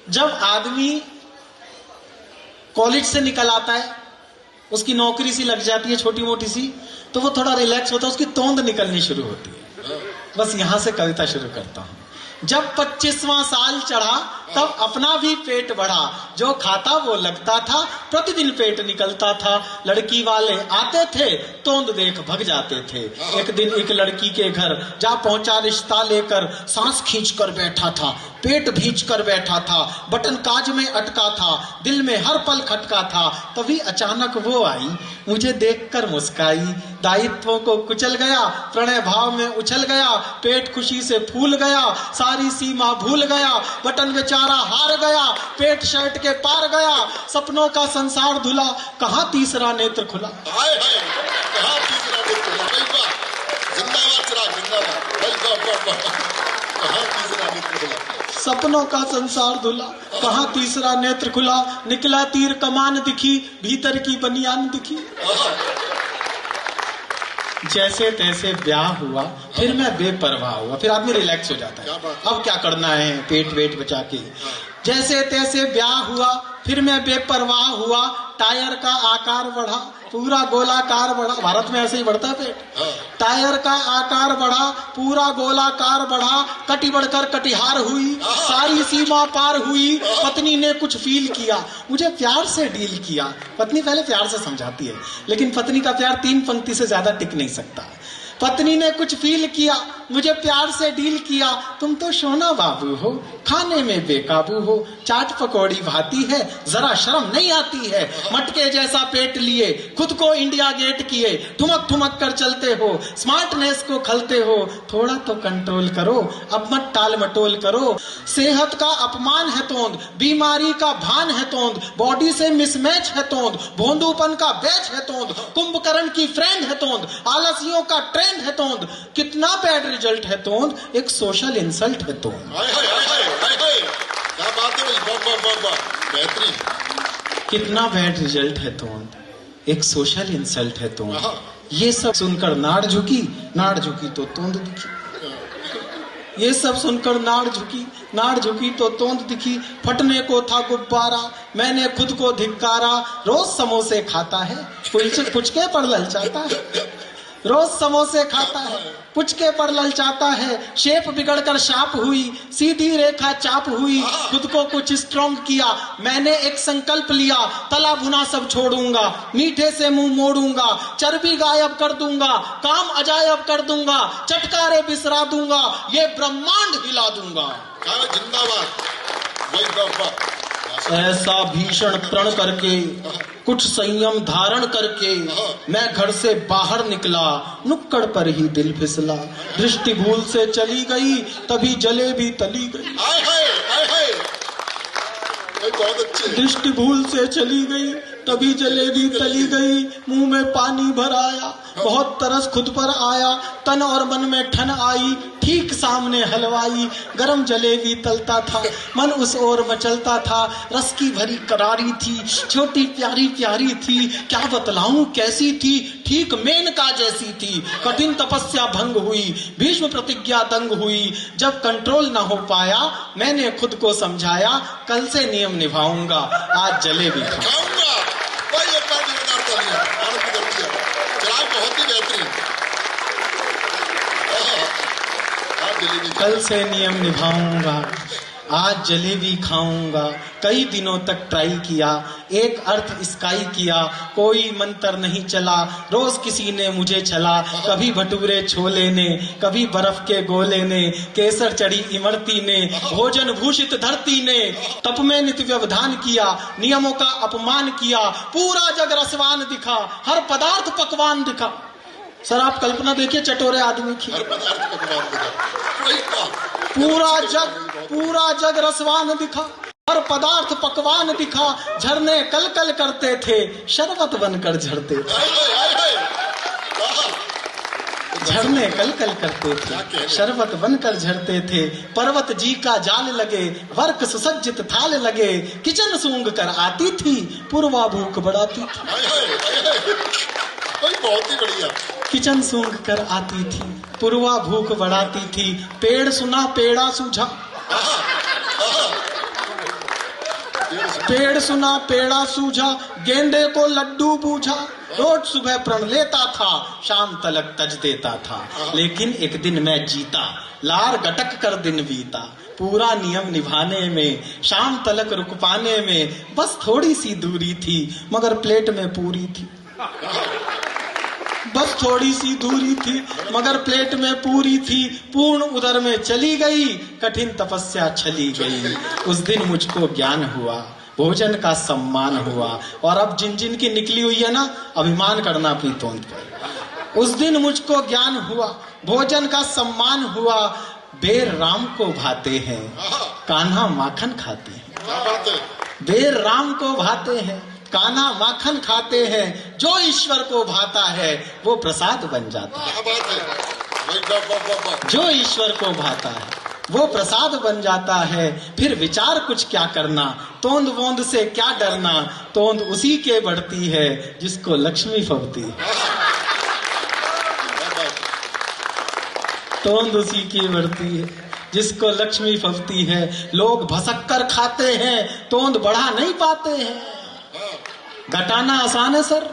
जब आदमी कॉलेज से निकल आता है, उसकी नौकरी सी लग जाती है छोटी मोटी सी, तो वो थोड़ा रिलैक्स होता है, उसकी तोंद निकलनी शुरू होती है। बस यहां से कविता शुरू करता हूं। जब 25वां साल चढ़ा तब अपना भी पेट बढ़ा, जो खाता वो लगता था, प्रतिदिन पेट निकलता था। लड़की वाले आते थे, तोंद देख भग जाते थे। एक दिन एक लड़की के घर जा पहुंचा रिश्ता लेकर, सांस खींच कर बैठा था, पेट भींच कर बैठा था, बटन काज में अटका था, दिल में हर पल खटका था। तभी अचानक वो आई, मुझे देखकर मुस्काई, दायित्वों को कुचल गया, प्रणय भाव में उछल गया, पेट खुशी से फूल गया, सारी सीमा भूल गया, बटन बेचारा हार गया, पेट शर्ट के पार गया, सपनों का संसार धुला, कहां तीसरा नेत्र खुला। हाय हाय, कहां तीसरा नेत्र खुला। जिंदाबाद चिराग, जिंदाबाद। कहां तीसरा नेत्र खुला। सपनों का संसार धुला, कहां तीसरा नेत्र खुला, निकला तीर कमान दिखी, भीतर की बनियान दिखी। जैसे तैसे ब्याह हुआ, फिर मैं बेपरवाह हुआ। फिर आदमी रिलैक्स हो जाता है, अब क्या करना है, पेट वेट बचा के। जैसे तैसे ब्याह हुआ, फिर मैं बेपरवाह हुआ, टायर का आकार बढ़ा, पूरा गोलाकार बढ़ा। भारत में ऐसे ही बढ़ता है पेट। टायर का आकार बढ़ा, पूरा गोलाकार बढ़ा, कटी बढ़कर कटिहार हुई, सारी सीमा पार हुई। पत्नी ने कुछ फील किया, मुझे प्यार से डील किया। पत्नी पहले प्यार से समझाती है, लेकिन पत्नी का प्यार 3 पंक्ति से ज्यादा टिक नहीं सकता। पत्नी ने कुछ फील किया, मुझे प्यार से डील किया, तुम तो सोना बाबू हो, खाने में बेकाबू हो, चाट पकौड़ी भाती है, जरा शर्म नहीं आती है, मटके जैसा पेट लिए, खुद को इंडिया गेट किए, ठुमक ठुमक कर चलते हो, स्मार्टनेस को खलते हो, थोड़ा तो कंट्रोल करो, अब मत टाल मटोल करो। सेहत का अपमान है तोंद, बीमारी का भान है तोंद, बॉडी से मिसमैच है तोंद, भोंदूपन का बैच है तोंद, कुंभकर्ण की फ्रेंड है तोंद, आलसियों का ट्रेंड है तोंद, कितना बैड रिजल्ट है तोंद, एक सोशल इंसल्ट है तोंद। क्या बात है भाई, बेहतरीन। कितना बैड रिजल्ट है तोंद, एक सोशल इंसल्ट है तोंद। ये सब सुनकर नाड़ झुकी तो तोंद दिखी। ये सब सुनकर नाड़ झुकी तो तोंद दिखी। फटने को था गुब्बारा, मैंने खुद को धिक्कारा, रोज समोसे खाता है, पुचके पर ललचाता है, रोज समोसे खाता है, पुचके पर ललचाता है, शेप बिगड़कर शाप हुई, सीधी रेखा चाप हुई, खुद को कुछ स्ट्रॉन्ग किया, मैंने एक संकल्प लिया, तला भुना सब छोड़ूंगा, मीठे से मुंह मोड़ूंगा, चर्बी गायब कर दूंगा, काम अजायब कर दूंगा, चटकारे बिसरा दूंगा, ये ब्रह्मांड हिला दूंगा। जिंदाबाद। ऐसा भीषण प्रण करके, कुछ संयम धारण करके, मैं घर से बाहर निकला, नुक्कड़ पर ही दिल फिसला, दृष्टि भूल से चली गई, तभी जलेबी तली गई। दृष्टि भूल से चली गई, तभी जलेबी तली गई, मुंह में पानी भर आया, बहुत तरस खुद पर आया, तन और मन में ठन आई, ठीक सामने हलवाई, गरम जलेबी तलता था, मन उस ओर मचलता था, रस की भरी करारी थी, छोटी प्यारी प्यारी थी, क्या बतलाऊं कैसी थी, ठीक मेनका जैसी थी। कठिन तपस्या भंग हुई, भीष्म प्रतिज्ञा दंग हुई, जब कंट्रोल न हो पाया, मैंने खुद को समझाया, कल से नियम निभाऊंगा, आज जलेबी खाऊंगा। बहुत ही बेहतरीन। कल से नियम निभाऊंगा, आज जलेबी खाऊंगा। कई दिनों तक ट्राई किया, एक अर्थ स्काई किया, कोई मंत्र नहीं चला, रोज किसी ने मुझे छला, कभी भटूरे छोले ने, कभी बर्फ के गोले ने, केसर चढ़ी इमरती ने, भोजन भूषित धरती ने, तप में नित्य व्यवधान किया, नियमों का अपमान किया, पूरा जग रसवान दिखा, हर पदार्थ पकवान दिखा। सर आप कल्पना देखिए, चटोरे आदमी की, पूरा जग रसवान दिखा, हर पदार्थ पकवान दिखा, झरने कल कल करते थे, शरबत बनकर झरते थे, झरने कल कल करते थे, शरबत बनकर झरते थे, पर्वत जी का जाल लगे, वर्क सुसज्जित थाल लगे, किचन सूंघ कर आती थी, पूर्वा भूख बढ़ाती थी। बहुत ही बढ़िया। किचन सूंघ कर आती थी, पूर्वा भूख बढ़ाती थी, पेड़ सुना पेड़ा सूझा, पेड़ सुना पेड़ा सूझा, गेंदे को लड्डू बूझा। रोज सुबह प्रण लेता था, शाम तलक तज देता था। लेकिन एक दिन मैं जीता, लार गटक कर दिन बीता। पूरा नियम निभाने में, शाम तलक रुक पाने में बस थोड़ी सी दूरी थी, मगर प्लेट में पूरी थी। बस थोड़ी सी दूरी थी, मगर प्लेट में पूरी थी। पूर्ण उदर में चली गई, कठिन तपस्या चली गई। उस दिन मुझको ज्ञान हुआ, भोजन का सम्मान हुआ। और अब जिन जिन की निकली हुई है ना, अभिमान करना अपनी तोंद पर। उस दिन मुझको ज्ञान हुआ, भोजन का सम्मान हुआ। बेर राम को भाते हैं, कान्हा माखन खाते हैं। बेर राम को भाते हैं, कान्हा माखन खाते हैं। जो ईश्वर को भाता है वो प्रसाद बन जाता है। जो ईश्वर को भाता है वो प्रसाद बन जाता है। फिर विचार कुछ क्या करना, तोंद वोंद से क्या डरना। तोंद उसी के बढ़ती है जिसको लक्ष्मी फबती है। तोंद उसी की बढ़ती है जिसको लक्ष्मी फबती है। लोग भसक कर खाते हैं, तोंद बढ़ा नहीं पाते हैं। घटाना आसान है सर,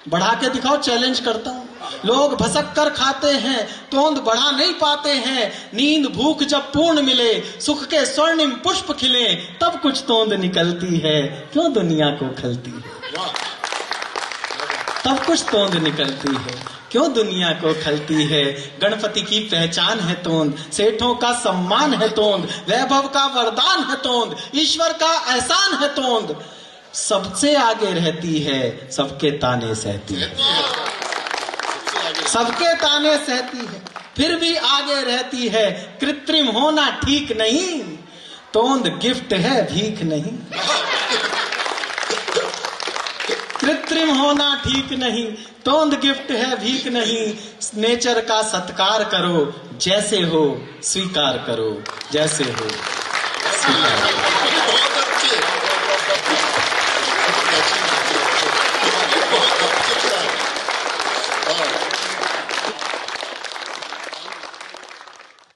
बढ़ा के दिखाओ, चैलेंज करता हूं। लोग भसक कर खाते हैं, तोंद बढ़ा नहीं पाते हैं। नींद भूख जब पूर्ण मिले, सुख के स्वर्णिम पुष्प खिले, तब कुछ तोंद निकलती है। क्यों दुनिया को खलती है? तब कुछ तोंद निकलती है, क्यों दुनिया को खलती है। गणपति की पहचान है तोंद, सेठों का सम्मान है तोंद, वैभव का वरदान है तोंद, ईश्वर का एहसान है तोंद। सबसे आगे रहती है, सबके ताने सहती है। सबके ताने सहती है, फिर भी आगे रहती है। कृत्रिम होना ठीक नहीं, तोंद गिफ्ट है, भीख नहीं। कृत्रिम होना ठीक नहीं, तोंद गिफ्ट है, भीख नहीं। नेचर का सत्कार करो, जैसे हो स्वीकार करो, जैसे हो स्वीकार करो।